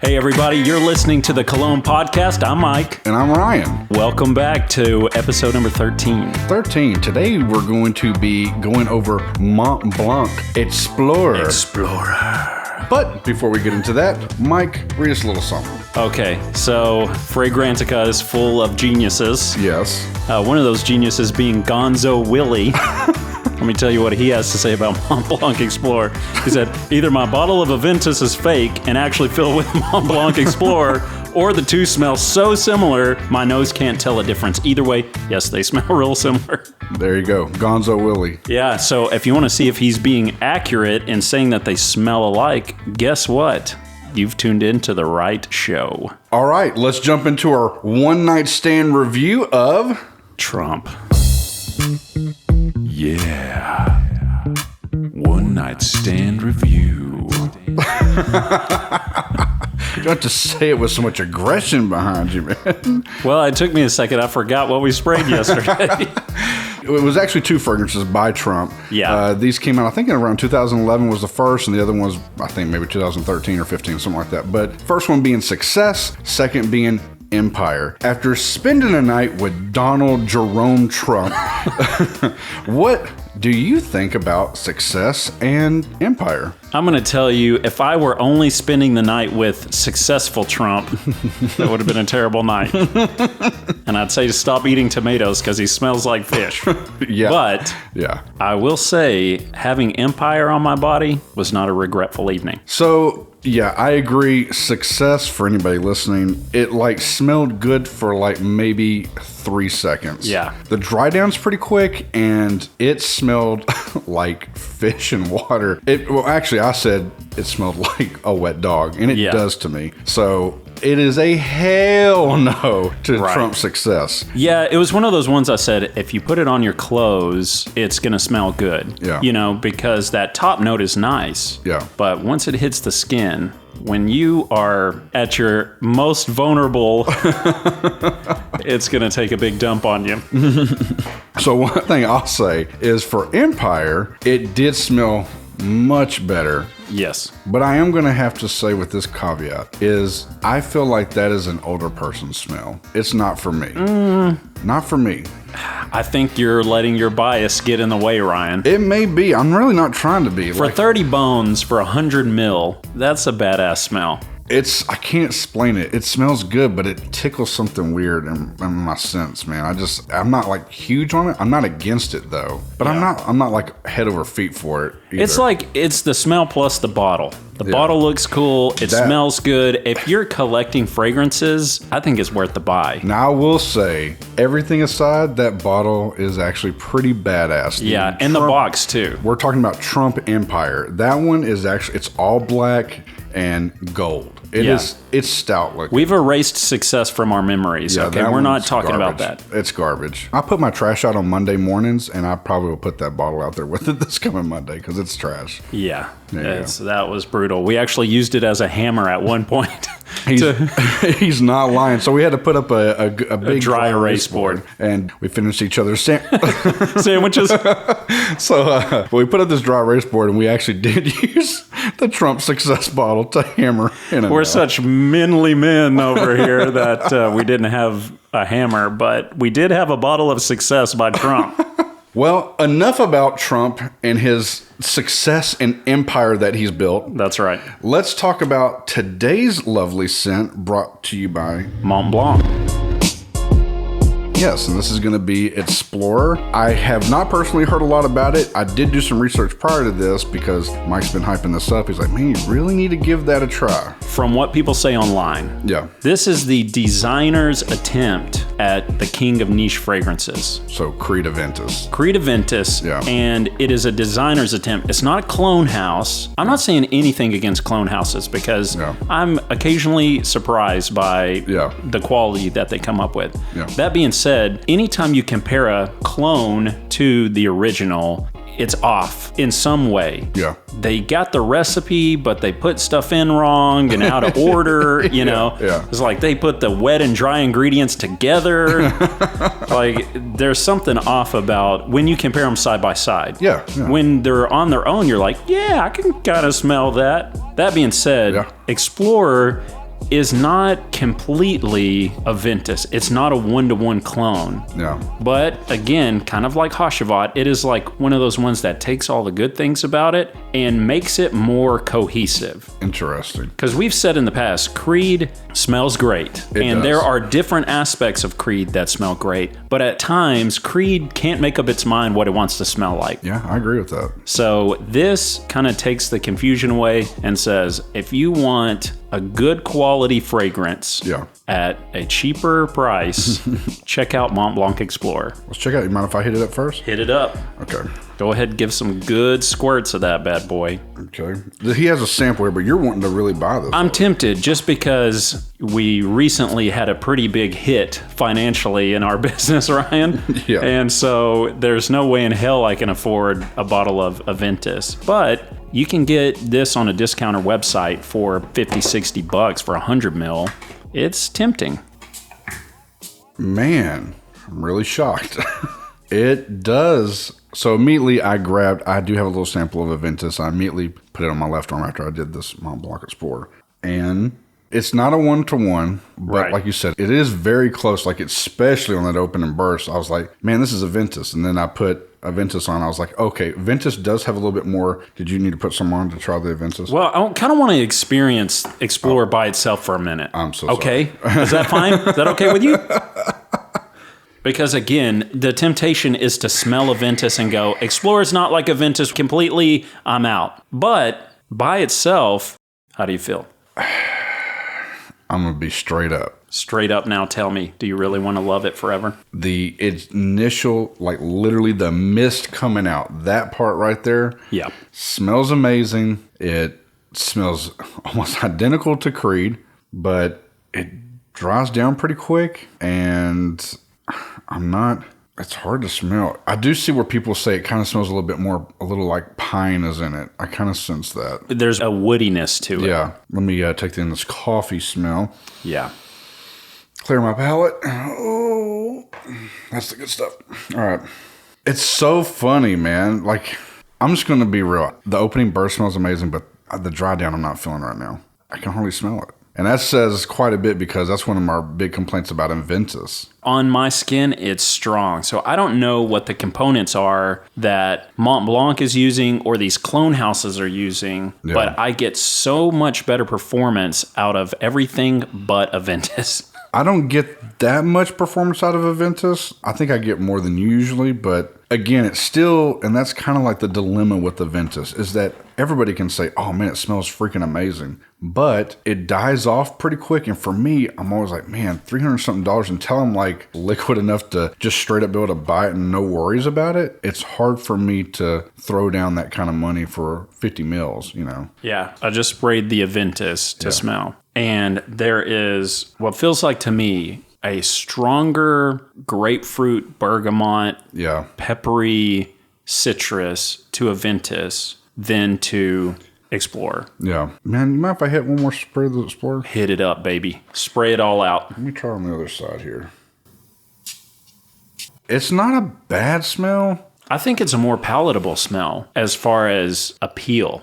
Hey everybody, you're listening to the Cologne podcast. I'm Mike. And I'm Ryan. Welcome back to episode number 13. 13. Today we're going to be going over Mont Blanc Explorer. But before we get into that, Mike, read us a little something. Okay, so Fragrantica is full of geniuses. Yes. One of those geniuses being Gonzo Willie. Let me tell you what he has to say about Mont Blanc Explorer. He said, either my bottle of Aventus is fake and actually filled with Mont Blanc Explorer, or the two smell so similar, my nose can't tell a difference. Either way, yes, they smell real similar. There you go. Gonzo Willie. Yeah, so if you want to see if he's being accurate in saying that they smell alike, guess what? You've tuned in to the right show. All right, let's jump into our one-night stand review of... Trump. Yeah. One night stand review. You don't have to say it with so much aggression behind you, man. Well, it took me a second. I forgot what we sprayed yesterday. It was actually two fragrances by Trump. Yeah. These came out, I think, in around 2011 was the first, and the other one was, I think, maybe 2013 or 15, something like that. But first one being Success, second being Empire. After spending a night with Donald Jerome Trump, what do you think about Success and Empire? I'm going to tell you, if I were only spending the night with successful Trump, that would have been a terrible night. And I'd say to stop eating tomatoes because he smells like fish. Yeah. But yeah, I will say having Empire on my body was not a regretful evening. So, yeah, I agree. Success, for anybody listening, it like smelled good for like maybe 3 seconds. Yeah. The dry down's pretty quick, and it smelled like fish and water. Well, actually, I said it smelled like a wet dog, and it does to me. So it is a hell no to Trump's Success. Yeah, it was one of those ones I said, if you put it on your clothes, it's going to smell good. Yeah. You know, because that top note is nice. Yeah. But once it hits the skin, when you are at your most vulnerable, it's going to take a big dump on you. So one thing I'll say is for Empire, it did smell much better. Yes. But I am going to have to say with this caveat is I feel like that is an older person's smell. It's not for me. Not for me. I think you're letting your bias get in the way, Ryan. It may be. I'm really not trying to be. For 30 bones for 100 mil, that's a badass smell. I can't explain it. It smells good, but it tickles something weird in my sense, man. I'm not like huge on it. I'm not against it though, but Yeah. I'm not like head over feet for it either. It's like, it's the smell plus the bottle. The bottle looks cool. It smells good. If you're collecting fragrances, I think it's worth the buy. Now I will say, everything aside, that bottle is actually pretty badass. Yeah, and the box too. We're talking about Trump Empire. That one is actually, it's all black and gold. It's stout looking. We've erased Success from our memories. Yeah, okay, we're not talking about that. It's garbage. I put my trash out on Monday mornings, and I probably will put that bottle out there with it this coming Monday because it's trash. Yeah, Yeah. That was brutal. We actually used it as a hammer at one point. He's not lying. So we had to put up a big dry erase board, and we finished each other's sandwiches. So we put up this dry erase board, and we actually did use the Trump Success bottle to hammer in it. We're such manly men over here that we didn't have a hammer, but we did have a bottle of Success by Trump. Well, enough about Trump and his success and empire that he's built. That's right. Let's talk about today's lovely scent brought to you by Mont Blanc. Yes, and this is going to be Explorer. I have not personally heard a lot about it. I did do some research prior to this because Mike's been hyping this up. He's like, man, you really need to give that a try. From what people say online, yeah, this is the designer's attempt at the king of niche fragrances. So Creed Aventus. Creed Aventus, yeah. And it is a designer's attempt. It's not a clone house. I'm not saying anything against clone houses because I'm occasionally surprised by the quality that they come up with. Yeah. That being said, anytime you compare a clone to the original, it's off in some way. Yeah. They got the recipe, but they put stuff in wrong and out of order, you know. Yeah. It's like they put the wet and dry ingredients together. Like there's something off about when you compare them side by side. Yeah. When they're on their own, you're like, yeah, I can kind of smell that. That being said, Explorer is not completely a Ventus. It's not a one-to-one clone. Yeah. But again, kind of like Hashavat, it is like one of those ones that takes all the good things about it and makes it more cohesive. Interesting. Because we've said in the past, Creed smells great. And there are different aspects of Creed that smell great. But at times, Creed can't make up its mind what it wants to smell like. Yeah, I agree with that. So this kind of takes the confusion away and says, if you want a good quality fragrance at a cheaper price, check out Mont Blanc Explorer. Let's check out. You mind if I hit it up first? Hit it up. Okay. Go ahead, give some good squirts of that bad boy. Okay. He has a sample here, but you're wanting to really buy this. I'm tempted just because we recently had a pretty big hit financially in our business, Ryan. Yeah. And so there's no way in hell I can afford a bottle of Aventus. But you can get this on a discounter website for $50-$60 for 100 mil. It's tempting. Man, I'm really shocked. It does. So immediately I do have a little sample of Aventus. I immediately put it on my left arm after I did this Mont Blanc Explorer. And it's not a one-to-one, but like you said, it is very close. Like especially on that open and burst, I was like, man, this is Aventus. And then I put Aventus on. I was like, okay, Aventus does have a little bit more. Did you need to put some on to try the Aventus? Well, I kind of want to experience Explorer by itself for a minute. I'm so okay. sorry. Is that fine? Is that okay with you? Because again, the temptation is to smell Aventus and go, Explorer's not like Aventus completely, I'm out. But by itself, how do you feel? I'm going to be straight up. Straight up now, tell me, do you really want to love it forever? The initial, like literally the mist coming out, that part right there, smells amazing. It smells almost identical to Creed, but it dries down pretty quick, and it's hard to smell. I do see where people say it kind of smells a little like pine is in it. I kind of sense that. There's a woodiness to it. Yeah. Let me take in this coffee smell. Yeah. Clear my palate. Oh, that's the good stuff. All right. It's so funny, man. Like, I'm just going to be real. The opening burst smells amazing, but the dry down I'm not feeling right now. I can hardly smell it. And that says quite a bit because that's one of our big complaints about Aventus. On my skin, it's strong. So I don't know what the components are that Mont Blanc is using or these clone houses are using, but I get so much better performance out of everything but Aventus. I don't get that much performance out of Aventus. I think I get more than usually, but again, it's still, and that's kind of like the dilemma with Aventus, is that everybody can say, oh man, it smells freaking amazing, but it dies off pretty quick. And for me, I'm always like, man, $300 something until I'm like liquid enough to just straight up be able to buy it and no worries about it. It's hard for me to throw down that kind of money for 50 mils, you know? Yeah, I just sprayed the Aventus to smell. And there is what feels like to me a stronger grapefruit, bergamot, peppery citrus to Aventus than to Explorer. Yeah. Man, you mind if I hit one more spray of the Explorer? Hit it up, baby. Spray it all out. Let me try on the other side here. It's not a bad smell. I think it's a more palatable smell as far as appeal.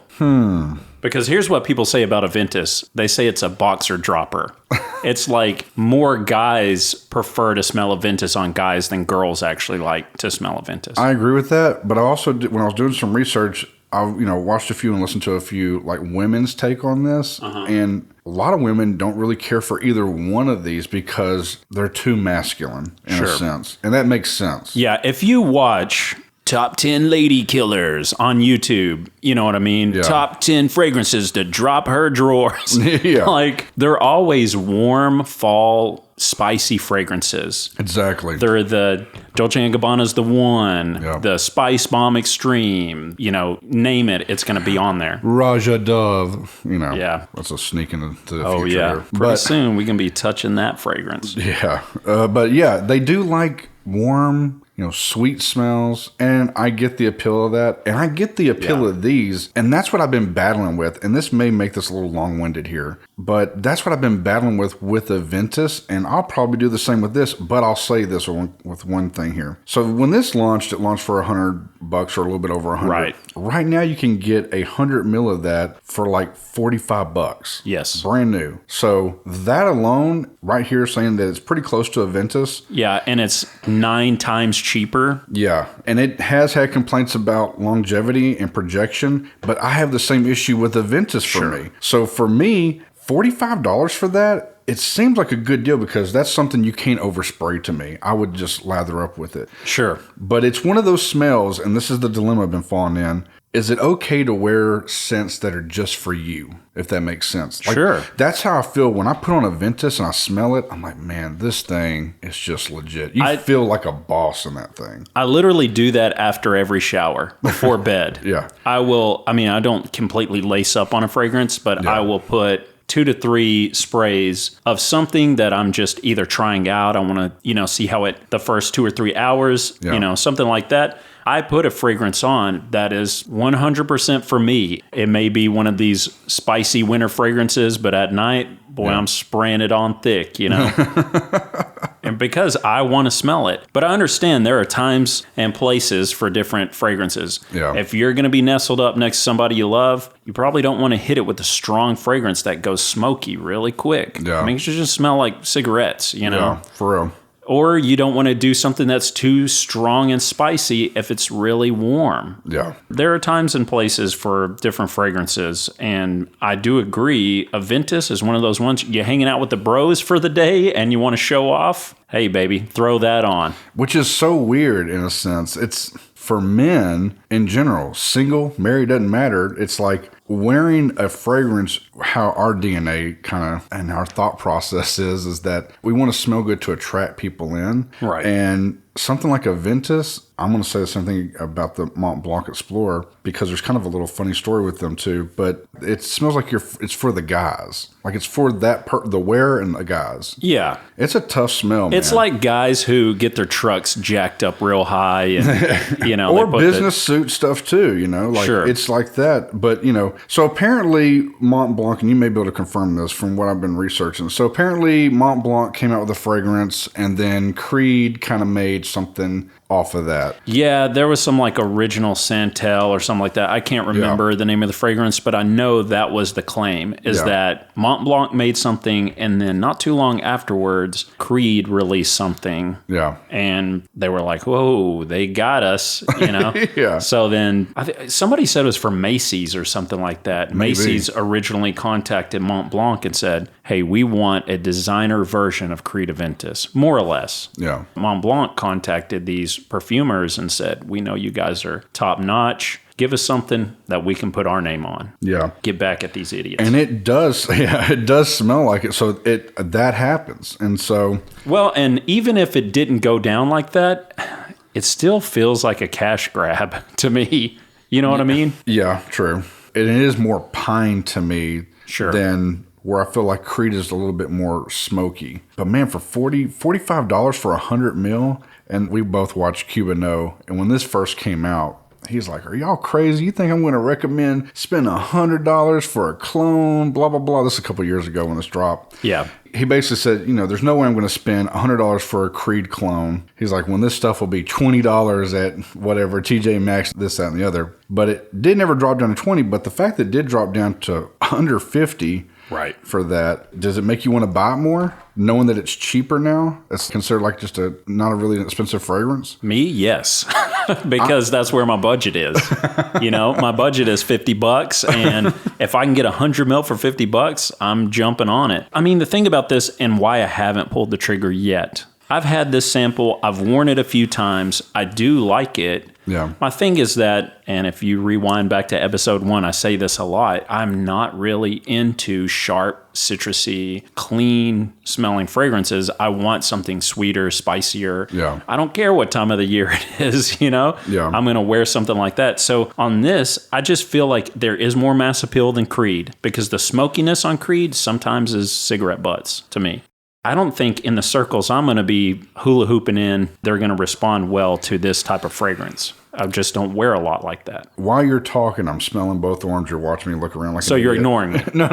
Because here's what people say about Aventus. They say it's a boxer dropper. It's like more guys prefer to smell Aventus on guys than girls actually like to smell Aventus. I agree with that, but I also did, when I was doing some research, I watched a few and listened to a few like women's take on this, and a lot of women don't really care for either one of these because they're too masculine in a sense, and that makes sense. Yeah, if you watch Top 10 Lady Killers on YouTube, you know what I mean? Yeah. Top 10 fragrances to drop her drawers. Like, they're always warm, fall, spicy fragrances. Exactly. They're the Dolce & Gabbana's the one, the Spice Bomb Extreme, name it, it's going to be on there. Raja Dove, Yeah. That's a sneak into the Oh, future yeah. here. Pretty soon we can be touching that fragrance. Yeah. But yeah, they do like warm, sweet smells. And I get the appeal of that. And I get the appeal of these. And that's what I've been battling with. And this may make this a little long-winded here, but that's what I've been battling with Aventus. And I'll probably do the same with this, but I'll say this with one thing here. So when this launched, it launched for $100 or a little bit over 100. Right. Right now you can get 100 mil of that for like $45. Yes. Brand new. So that alone right here saying that it's pretty close to Aventus. Yeah, and it's 9 times cheaper. Yeah, and it has had complaints about longevity and projection, but I have the same issue with Aventus for me. So for me, $45 for that, it seems like a good deal because that's something you can't overspray to me. I would just lather up with it. Sure. But it's one of those smells, and this is the dilemma I've been falling in. Is it okay to wear scents that are just for you, if that makes sense? Sure. That's how I feel when I put on Aventus and I smell it. I'm like, man, this thing is just legit. You feel like a boss in that thing. I literally do that after every shower, before bed. Yeah. I don't completely lace up on a fragrance, but I will put 2 to 3 sprays of something that I'm just either trying out. I want to, see how the first 2 or 3 hours, something like that. I put a fragrance on that is 100% for me. It may be one of these spicy winter fragrances, but at night, I'm spraying it on thick, And because I want to smell it. But I understand there are times and places for different fragrances. Yeah. If you're going to be nestled up next to somebody you love, you probably don't want to hit it with a strong fragrance that goes smoky really quick. Yeah. It makes you just smell like cigarettes, Yeah, for real. Or you don't want to do something that's too strong and spicy if it's really warm. Yeah. There are times and places for different fragrances, and I do agree. Aventus is one of those ones, you're hanging out with the bros for the day and you want to show off. Hey, baby, throw that on. Which is so weird in a sense. It's for men in general, single, married, doesn't matter. It's like wearing a fragrance, how our DNA kind of and our thought process is that we want to smell good to attract people in. Right. And something like Aventus, I'm going to say the same thing about the Mont Blanc Explorer because there's kind of a little funny story with them too. But it smells like it's for the guys. Like it's for the wearer and the guys. Yeah. It's a tough smell, man. It's like guys who get their trucks jacked up real high and, or business suit stuff too, Sure. It's like that. But, so apparently Mont Blanc, and you may be able to confirm this from what I've been researching. So apparently Mont Blanc came out with a fragrance and then Creed kind of made something off of that. Yeah, there was some like original Santel or something like that. I can't remember the name of the fragrance, but I know that was the claim, is that Mont Blanc made something and then not too long afterwards, Creed released something. Yeah. And they were like, whoa, they got us, Yeah. So then somebody said it was for Macy's or something like that. Maybe. Macy's originally contacted Mont Blanc and said, hey, we want a designer version of Creed Aventus, more or less. Yeah. Mont Blanc contacted these perfumers and said, we know you guys are top notch. Give us something that we can put our name on. Yeah. Get back at these idiots. And it does, it does smell like it. So that happens. And so. Well, and even if it didn't go down like that, it still feels like a cash grab to me. You know what I mean? Yeah, true. And it is more pine to me than where I feel like Creed is a little bit more smoky. But man, for $45 for 100 mil, and we both watched Cuba No, and when this first came out, he's like, are y'all crazy? You think I'm going to recommend spending $100 for a clone, blah, blah, blah. This is a couple years ago when this dropped. Yeah. He basically said, there's no way I'm going to spend $100 for a Creed clone. He's like, when this stuff will be $20 at whatever, TJ Maxx, this, that, and the other. But it did never drop down to 20. But the fact that it did drop down to under 50 for that, does it make you want to buy it more? Knowing that it's cheaper now? It's considered like just not a really expensive fragrance? Me, yes. Because that's where my budget is. My budget is $50, and if I can get 100 mil for $50, I'm jumping on it. I mean, the thing about this and why I haven't pulled the trigger yet, I've had this sample, I've worn it a few times, I do like it. Yeah. My thing is that, and if you rewind back to episode 1, I say this a lot, I'm not really into sharp, citrusy, clean smelling fragrances. I want something sweeter, spicier. Yeah. I don't care what time of the year it is, Yeah. I'm going to wear something like that. So on this, I just feel like there is more mass appeal than Creed because the smokiness on Creed sometimes is cigarette butts to me. I don't think in the circles I'm going to be hula hooping in, they're going to respond well to this type of fragrance. I just don't wear a lot like that. While you're talking, I'm smelling both arms. You're watching me look around like. So you're ignoring me. No.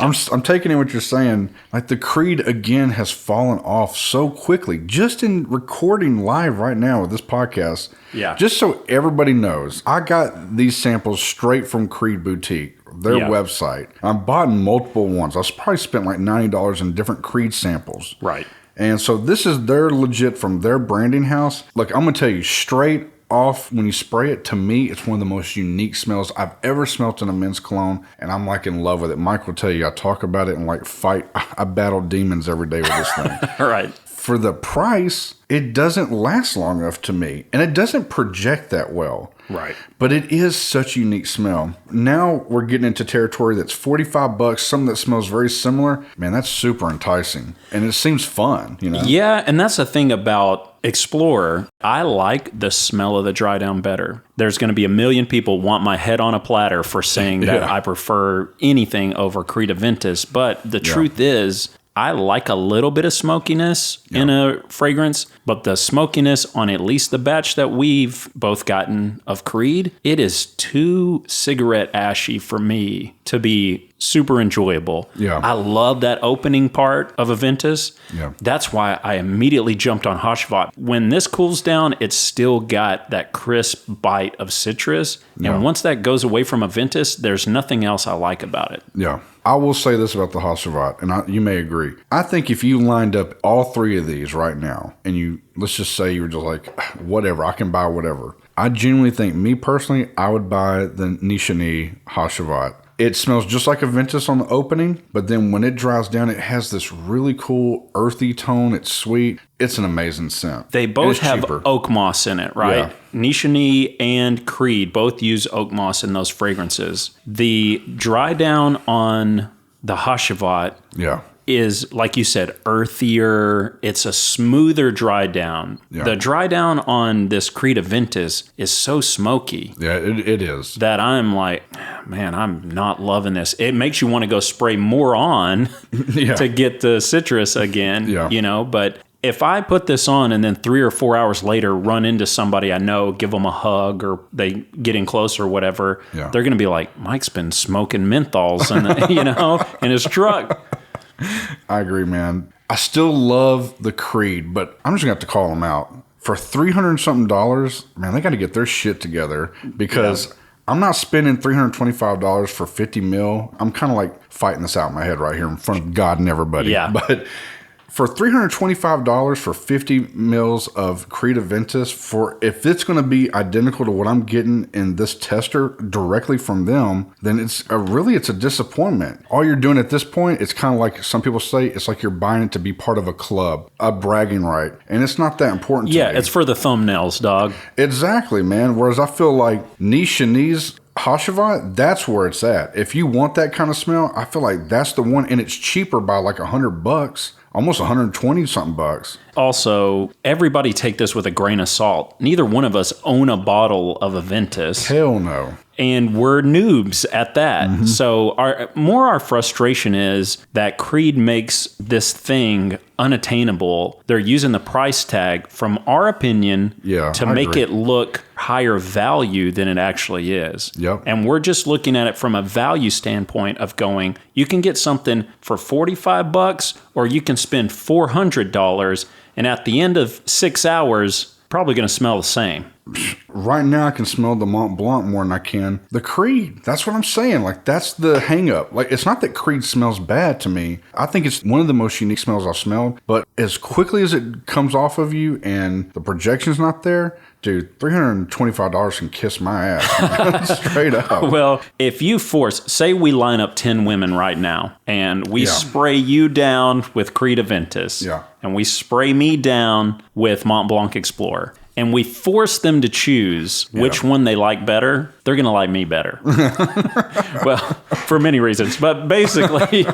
I'm taking in what you're saying. Like the Creed again has fallen off so quickly. Just in recording live right now with this podcast. Yeah. Just so everybody knows, I got these samples straight from Creed Boutique. Their website. I bought multiple ones. I probably spent like $90 in different Creed samples. Right. And so this is their legit from their branding house. Look, I'm going to tell you straight off, when you spray it, to me, it's one of the most unique smells I've ever smelt in a men's cologne. And I'm like in love with it. Mike will tell you, I talk about it and like fight. I battle demons every day with this thing. Right. For the price, it doesn't last long enough to me. And it doesn't project that well. Right. But it is such a unique smell. Now we're getting into territory that's $45, something that smells very similar. Man, that's super enticing. And it seems fun, you know? Yeah, and that's the thing about Explorer. I like the smell of the dry down better. There's going to be a million people want my head on a platter for saying that I prefer anything over Creed Aventus. But the truth is, I like a little bit of smokiness in a fragrance, but the smokiness on at least the batch that we've both gotten of Creed, it is too cigarette ashy for me to be super enjoyable. Yeah. I love that opening part of Aventus. Yeah. That's why I immediately jumped on Haschvat. When this cools down, it's still got that crisp bite of citrus. And once that goes away from Aventus, there's nothing else I like about it. Yeah. I will say this about the Haschvat, and you may agree. I think if you lined up all three of these right now, and you, let's just say you were just like, whatever, I can buy whatever. I genuinely think, me personally, I would buy the Nishani Haschvat. It smells just like Aventus on the opening, but then when it dries down, it has this really cool earthy tone. It's sweet. It's an amazing scent. They both have cheaper. oak moss in it, right? Yeah. Nishani and Creed both use oak moss in those fragrances. The dry down on the Haschvat is, like you said, earthier. It's a smoother dry down. Yeah. The dry down on this Creed Aventus is so smoky. Yeah, it is. That I'm like, man, I'm not loving this. It makes you want to go spray more on to get the citrus again, you know, but if I put this on and then 3 or 4 hours later run into somebody I know, give them a hug, or they get in close or whatever, they're going to be like, Mike's been smoking menthols and you know, in his truck. I agree, man. I still love the Creed, but I'm just going to have to call them out. For $300 and something, man, they got to get their shit together, because I'm not spending $325 for 50 mil. I'm kind of like fighting this out in my head right here in front of God and everybody. Yeah. But for $325 for 50 mils of Creed Aventus, for if it's going to be identical to what I'm getting in this tester directly from them, then it's a disappointment. All you're doing at this point, it's kind of like some people say, it's like you're buying it to be part of a club, a bragging right, and it's not that important to me. It's for the thumbnails, dog. Exactly, man. Whereas I feel like Nishani's Haschvat, that's where it's at. If you want that kind of smell, I feel like that's the one, and it's cheaper by like $100. Almost 120 something bucks. Also, everybody take this with a grain of salt. Neither one of us own a bottle of Aventus. Hell no. And we're noobs at that. So our frustration is that Creed makes this thing unattainable. They're using the price tag, from our opinion, to make it look higher value than it actually is. Yep. And we're just looking at it from a value standpoint of going, you can get something for $45 or you can spend $400, and at the end of 6 hours, probably going to smell the same. Right now, I can smell the Mont Blanc more than I can the Creed. That's what I'm saying. Like, that's the hang up. Like, it's not that Creed smells bad to me. I think it's one of the most unique smells I've smelled. But as quickly as it comes off of you and the projection's not there, dude, $325 can kiss my ass. Straight up. Well, if you say we line up 10 women right now, and we spray you down with Creed Aventus, and we spray me down with Mont Blanc Explorer, and we force them to choose which one they like better, they're going to like me better. Well, for many reasons. But basically,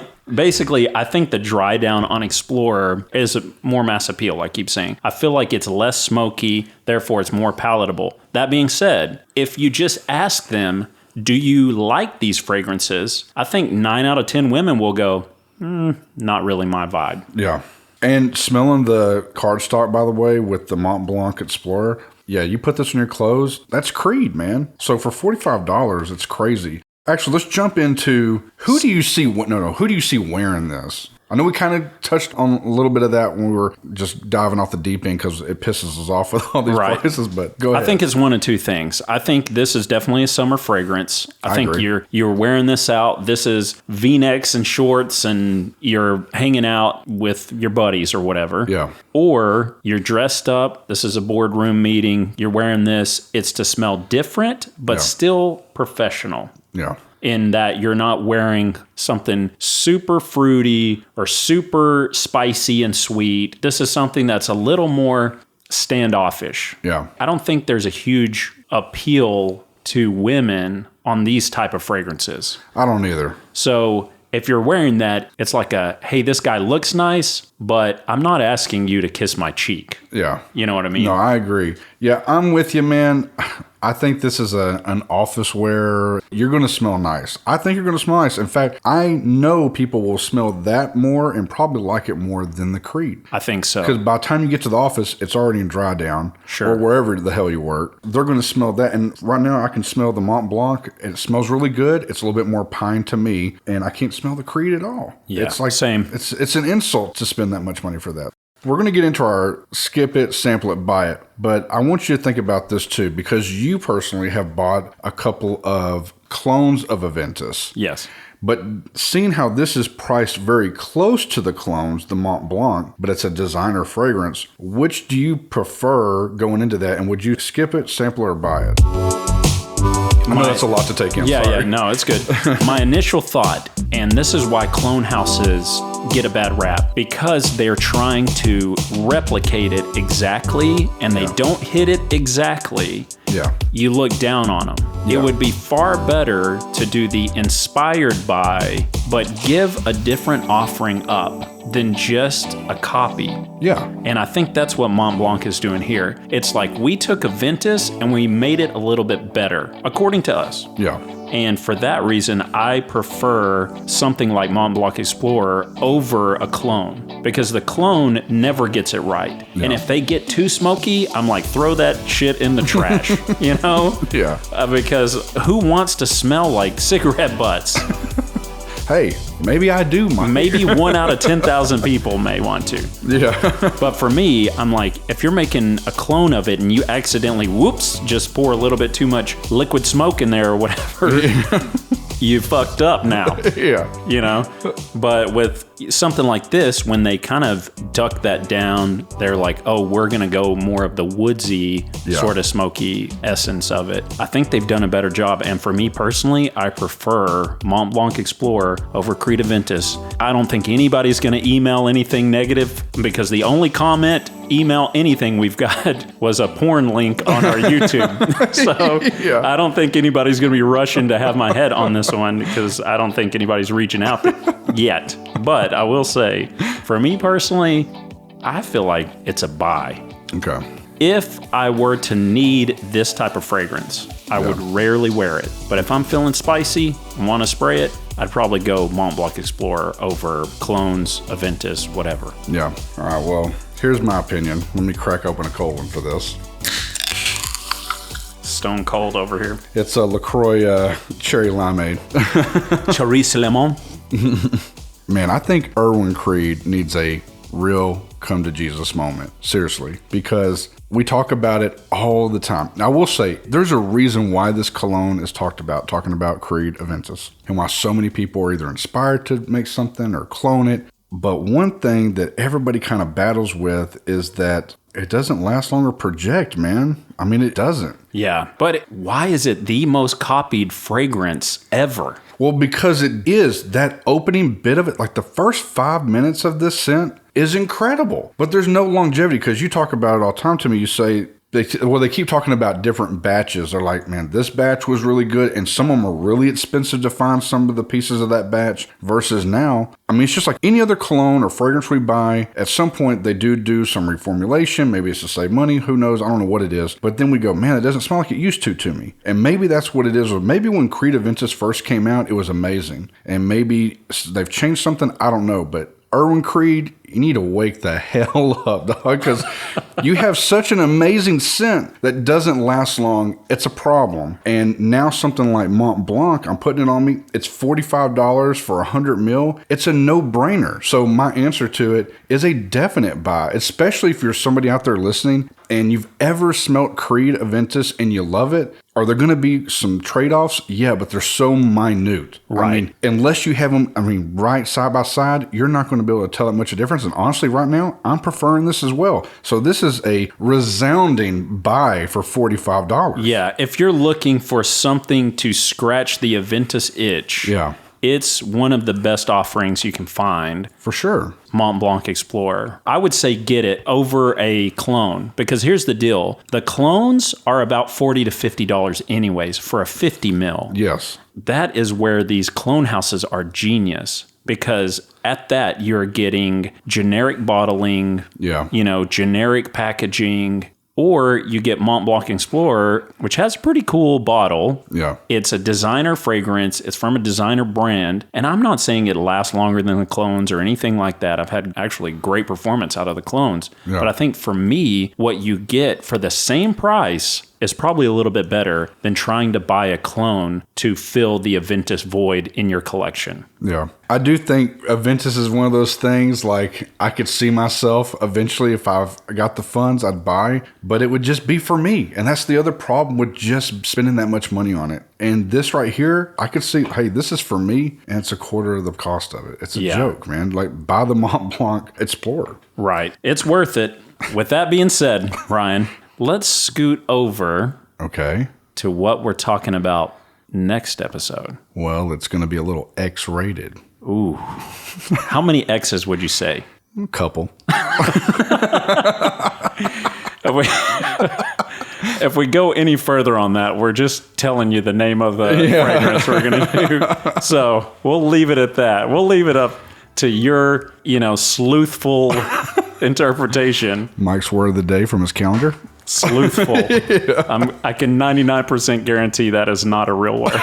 I think the dry down on Explorer is more mass appeal, I keep saying. I feel like it's less smoky, therefore it's more palatable. That being said, if you just ask them, do you like these fragrances? I think 9 out of 10 women will go, not really my vibe. Yeah. And smelling the cardstock, by the way, with the Mont Blanc Explorer, yeah, you put this in your clothes, that's Creed, man. So for $45, it's crazy. Actually, let's jump into who do you see wearing this? I know we kind of touched on a little bit of that when we were just diving off the deep end because it pisses us off with all these prices, but go ahead. I think it's one of two things. I think this is definitely a summer fragrance. I think agree. you're wearing this out. This is V-necks and shorts and you're hanging out with your buddies or whatever. Yeah. Or you're dressed up. This is a boardroom meeting. You're wearing this. It's to smell different, but still professional. Yeah. In that you're not wearing something super fruity or super spicy and sweet. This is something that's a little more standoffish. Yeah. I don't think there's a huge appeal to women on these type of fragrances. I don't either. So if you're wearing that, it's like hey, this guy looks nice, but I'm not asking you to kiss my cheek. Yeah. You know what I mean? No, I agree. Yeah, I'm with you, man. I think this is an office wear. You're going to smell nice. I think you're going to smell nice. In fact, I know people will smell that more and probably like it more than the Creed. I think so. Because by the time you get to the office, it's already in dry down. Sure. Or wherever the hell you work. They're going to smell that. And right now, I can smell the Mont Blanc. It smells really good. It's a little bit more pine to me. And I can't smell the Creed at all. Yeah, it's like, same. It's an insult to spend that much money for that. We're going to get into our skip it, sample it, buy it. But I want you to think about this too, because you personally have bought a couple of clones of Aventus. Yes. But seeing how this is priced very close to the clones, the Mont Blanc, but it's a designer fragrance, which do you prefer going into that? And would you skip it, sample it, or buy it? I know that's a lot to take in. Yeah, no, it's good. My initial thought, and this is why clone houses get a bad rap, because they're trying to replicate it exactly, and they don't hit it exactly. Yeah. You look down on them. Yeah. It would be far better to do the inspired by, but give a different offering up than just a copy. Yeah. And I think that's what Mont Blanc is doing here. It's like we took Aventus and we made it a little bit better, according to us. Yeah. And for that reason, I prefer something like Mont Blanc Explorer over a clone, because the clone never gets it right. Yeah. And if they get too smoky, I'm like, throw that shit in the trash, you know? Yeah. Because who wants to smell like cigarette butts? Hey, maybe I do, Mike. Maybe 1 out of 10,000 people may want to. Yeah. But for me, I'm like, if you're making a clone of it and you accidentally, just pour a little bit too much liquid smoke in there or whatever, you fucked up now. Yeah. You know? But with something like this, when they kind of duck that down, they're like, oh, we're going to go more of the woodsy sort of smoky essence of it. I think they've done a better job. And for me personally, I prefer Mont Blanc Explorer over Creed Aventus. I don't think anybody's going to email anything negative, because the only email anything we've got was a porn link on our YouTube. So I don't think anybody's going to be rushing to have my head on this one, because I don't think anybody's reaching out yet. But I will say, for me personally, I feel like it's a buy. Okay. If I were to need this type of fragrance, I would rarely wear it. But if I'm feeling spicy and want to spray it, I'd probably go Mont Blanc Explorer over clones, Aventus, whatever. Yeah. All right. Well, here's my opinion. Let me crack open a cold one for this. Stone cold over here. It's a LaCroix cherry limeade. Chorizo lemon. Man, I think Irwin Creed needs a real come to Jesus moment. Seriously. Because we talk about it all the time. Now, I will say, there's a reason why this cologne is talking about Creed Aventus, and why so many people are either inspired to make something or clone it. But one thing that everybody kind of battles with is that it doesn't last long or project, man. I mean, it doesn't. Yeah, but why is it the most copied fragrance ever? Well, because it is. That opening bit of it, like the first 5 minutes of this scent is incredible. But there's no longevity, because you talk about it all the time to me. You say, they keep talking about different batches. They're like, man, this batch was really good, and some of them are really expensive to find some of the pieces of that batch versus now. I mean, it's just like any other cologne or fragrance we buy. At some point, they do some reformulation. Maybe it's to save money. Who knows? I don't know what it is. But then we go, man, it doesn't smell like it used to me. And maybe that's what it is. Or maybe when Creed Aventus first came out, it was amazing. And maybe they've changed something. I don't know. But Irwin Creed, you need to wake the hell up, dog, because you have such an amazing scent that doesn't last long. It's a problem. And now something like Mont Blanc, I'm putting it on me. It's $45 for 100 mil. It's a no-brainer. So my answer to it is a definite buy, especially if you're somebody out there listening and you've ever smelt Creed Aventus and you love it. Are there going to be some trade-offs? Yeah, but they're so minute. Right. I mean, unless you have them, right side by side, you're not going to be able to tell that much of a difference. And honestly, right now, I'm preferring this as well. So this is a resounding buy for $45. Yeah, if you're looking for something to scratch the Aventus itch, it's one of the best offerings you can find. For sure. Mont Blanc Explorer. I would say get it over a clone, because here's the deal. The clones are about $40 to $50 anyways for a 50 mil. Yes. That is where these clone houses are genius, because at that you're getting generic bottling, generic packaging. Or you get Mont Blanc Explorer, which has a pretty cool bottle. Yeah. It's a designer fragrance. It's from a designer brand. And I'm not saying it lasts longer than the clones or anything like that. I've had actually great performance out of the clones. Yeah. But I think for me, what you get for the same price is probably a little bit better than trying to buy a clone to fill the Aventus void in your collection. Yeah. I do think Aventus is one of those things, like, I could see myself eventually, if I've got the funds, I'd buy, but it would just be for me. And that's the other problem with just spending that much money on it. And this right here, I could see, hey, this is for me, and it's a quarter of the cost of it. It's a joke, man. Like, buy the Mont Blanc Explorer. Right. It's worth it. With that being said, Ryan, let's scoot over to what we're talking about next episode. Well, it's going to be a little X-rated. Ooh. How many X's would you say? A couple. If we go any further on that, we're just telling you the name of the fragrance we're going to do. So we'll leave it at that. We'll leave it up to your, sleuthful interpretation. Mike's word of the day from his calendar. Sleuthful. I can 99% guarantee that is not a real word.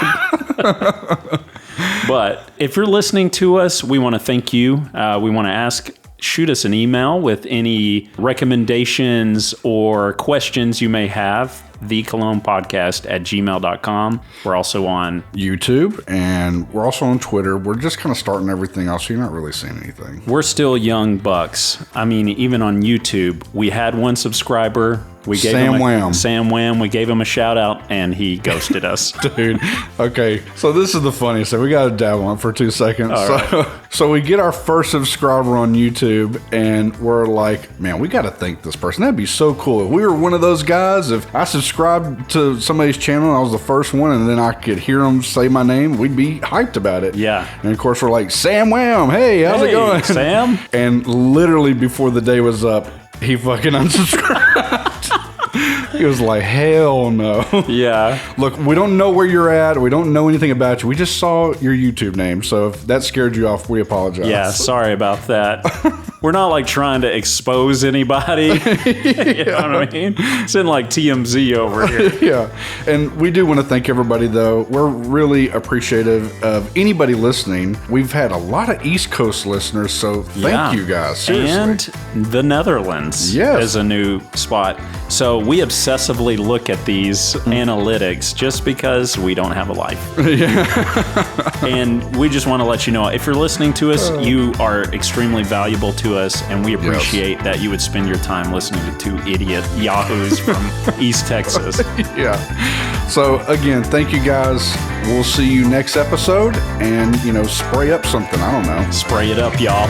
But if you're listening to us, we want to thank you. We want to shoot us an email with any recommendations or questions you may have. thecolonepodcast@gmail.com. We're also on YouTube, and we're also on Twitter. We're just kind of starting everything else, so you're not really seeing anything. We're still young bucks. I mean, even on YouTube, we had one subscriber. We gave Sam Wham. We gave him a shout out, and he ghosted us. Dude. Okay, so this is the funniest thing. We got to dabble on for 2 seconds. So we get our first subscriber on YouTube, and we're like, man, we got to thank this person. That'd be so cool. If we were one of those guys, if I subscribed to somebody's channel and I was the first one, and then I could hear them say my name, we'd be hyped about it. Yeah. And of course, we're like, Sam Wham, hey, how's it going? Sam? And literally before the day was up, he fucking unsubscribed. He was like, hell no. Yeah. Look, we don't know where you're at. We don't know anything about you. We just saw your YouTube name. So if that scared you off, we apologize. Yeah, sorry about that. We're not like trying to expose anybody. You know what I mean? It's in like TMZ over here. Yeah. And we do want to thank everybody, though. We're really appreciative of anybody listening. We've had a lot of East Coast listeners, so thank you guys. Seriously. And the Netherlands is a new spot. So we obsessively look at these analytics just because we don't have a life. And we just want to let you know, if you're listening to us, you are extremely valuable to us, and we appreciate that you would spend your time listening to two idiot yahoos from East Texas. Yeah. So again, thank you guys. We'll see you next episode, and spray up something. I don't know. Spray it up, y'all.